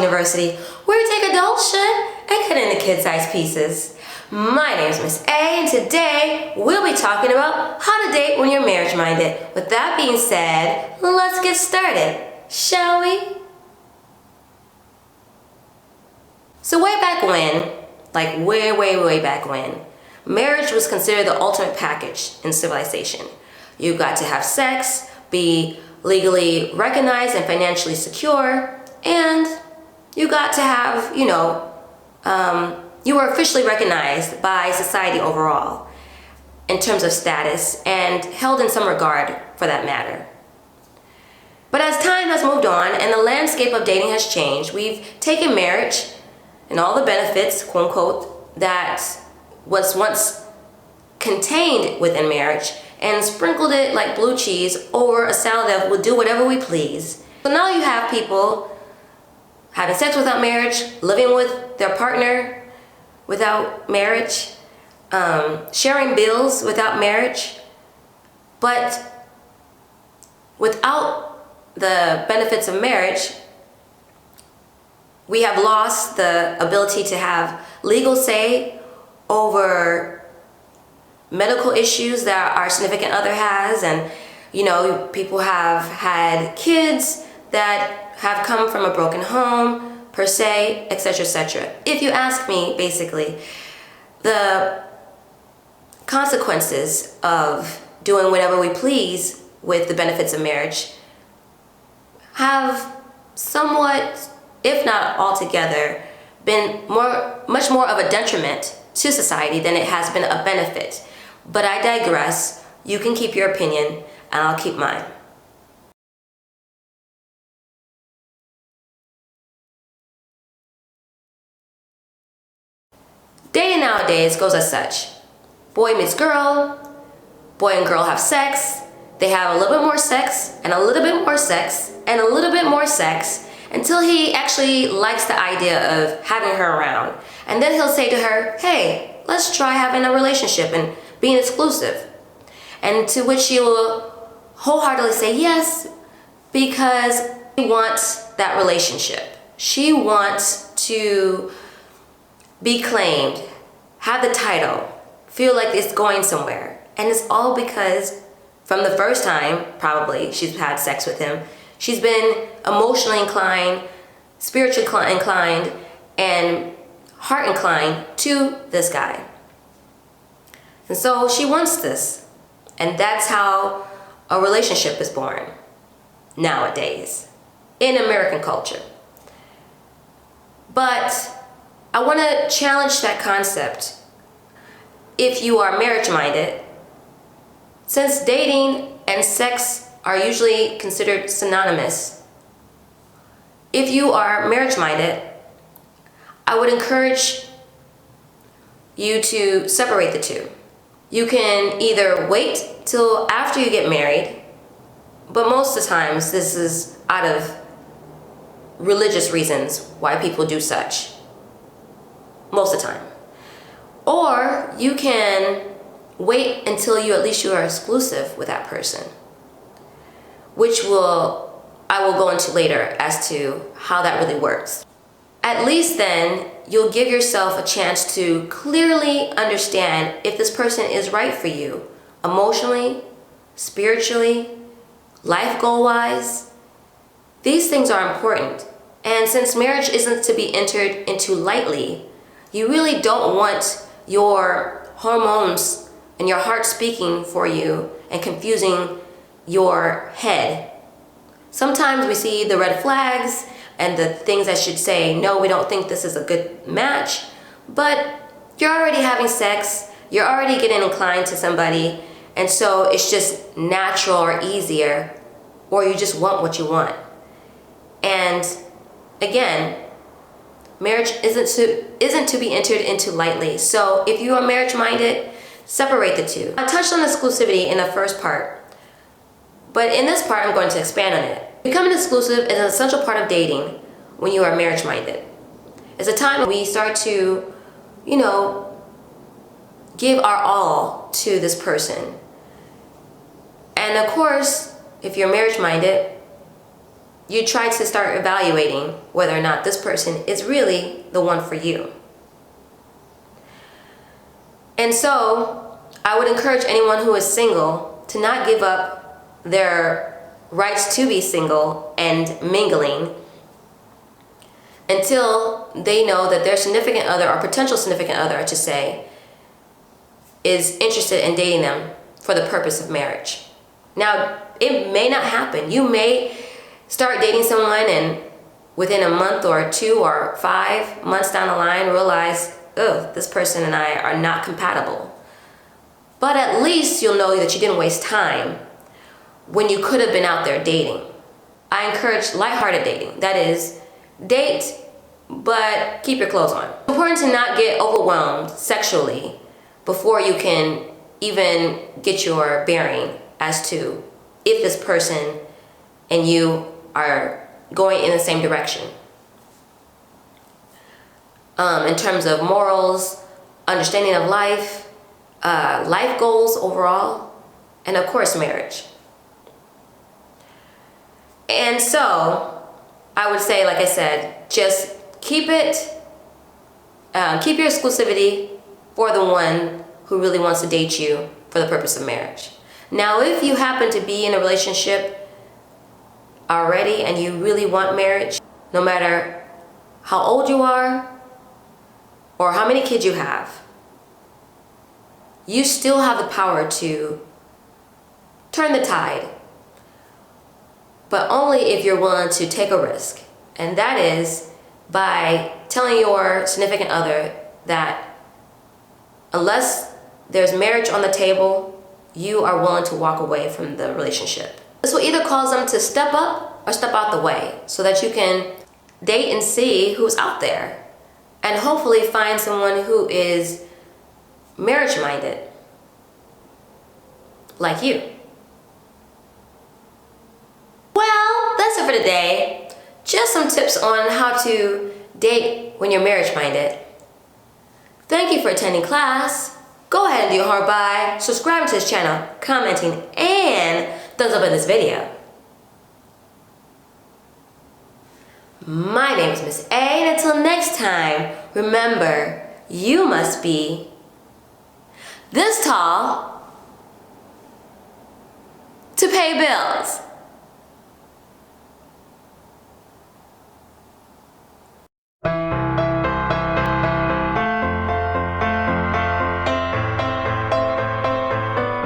University, where we take adult shit and cut into kid-sized pieces. My name is Miss A, and today we'll be talking about how to date when you're marriage-minded. With that being said, let's get started, shall we? So way back when, like way back when, marriage was considered the ultimate package in civilization. You got to have sex, be legally recognized and financially secure, and you got to have, you were officially recognized by society overall in terms of status and held in some regard for that matter. But as time has moved on and the landscape of dating has changed, we've taken marriage and all the benefits, quote unquote, that was once contained within marriage and sprinkled it like blue cheese over a salad that will do whatever we please. So now you have people having sex without marriage, living with their partner without marriage, sharing bills without marriage. But without the benefits of marriage, we have lost the ability to have legal say over medical issues that our significant other has, and people have had kids that have come from a broken home per se, etc., etc. If you ask me, basically, the consequences of doing whatever we please with the benefits of marriage have somewhat, if not altogether, been much more of a detriment to society than it has been a benefit. But I digress. You can keep your opinion, and I'll keep mine. Dating nowadays goes as such. Boy meets girl, boy and girl have sex, they have a little bit more sex, and a little bit more sex, and a little bit more sex, until he actually likes the idea of having her around. And then he'll say to her, hey, let's try having a relationship and being exclusive. And to which she will wholeheartedly say yes, because she wants that relationship. She wants to be claimed, have the title, feel like it's going somewhere. And it's all because from the first time, probably, she's had sex with him, she's been emotionally inclined, spiritually inclined, and heart inclined to this guy. And so she wants this. And that's how a relationship is born nowadays in American culture. But I want to challenge that concept. If you are marriage-minded, since dating and sex are usually considered synonymous, if you are marriage-minded, I would encourage you to separate the two. You can either wait till after you get married, but most of the times this is out of religious reasons why people do such. Most of the time. Or you can wait until at least you are exclusive with that person, which I will go into later as to how that really works. At least then, you'll give yourself a chance to clearly understand if this person is right for you, emotionally, spiritually, life goal-wise. These things are important. And since marriage isn't to be entered into lightly, you really don't want your hormones and your heart speaking for you and confusing your head. Sometimes we see the red flags and the things that should say, no, we don't think this is a good match, but you're already having sex, you're already getting inclined to somebody, and so it's just natural or easier, or you just want what you want. And again, marriage isn't to be entered into lightly. So if you are marriage-minded, separate the two. I touched on exclusivity in the first part, but in this part I'm going to expand on it. Becoming exclusive is an essential part of dating when you are marriage-minded. It's a time when we start to, give our all to this person. And of course, if you're marriage-minded, you try to start evaluating whether or not this person is really the one for you. And so I would encourage anyone who is single to not give up their rights to be single and mingling until they know that their significant other, or potential significant other, I should say, is interested in dating them for the purpose of marriage. Now, it may not happen. You may start dating someone and within a month or 2 or 5 months down the line realize, ugh, this person and I are not compatible. But at least you'll know that you didn't waste time when you could have been out there dating. I encourage lighthearted dating. That is, date, but keep your clothes on. It's important to not get overwhelmed sexually before you can even get your bearing as to if this person and you are going in the same direction. In terms of morals, understanding of life, life goals overall, and of course marriage. And so I would say, like I said, just keep your exclusivity for the one who really wants to date you for the purpose of marriage. Now, if you happen to be in a relationship already and you really want marriage, no matter how old you are or how many kids you have, you still have the power to turn the tide, but only if you're willing to take a risk. And that is by telling your significant other that unless there's marriage on the table, you are willing to walk away from the relationship. This will either cause them to step up or step out the way so that you can date and see who's out there and hopefully find someone who is marriage-minded like you. Well, that's it for today. Just some tips on how to date when you're marriage-minded. Thank you for attending class. Go ahead and do your heart by subscribing to this channel, commenting, and thumbs up in this video. My name is Miss A, and until next time, remember, you must be this tall to pay bills.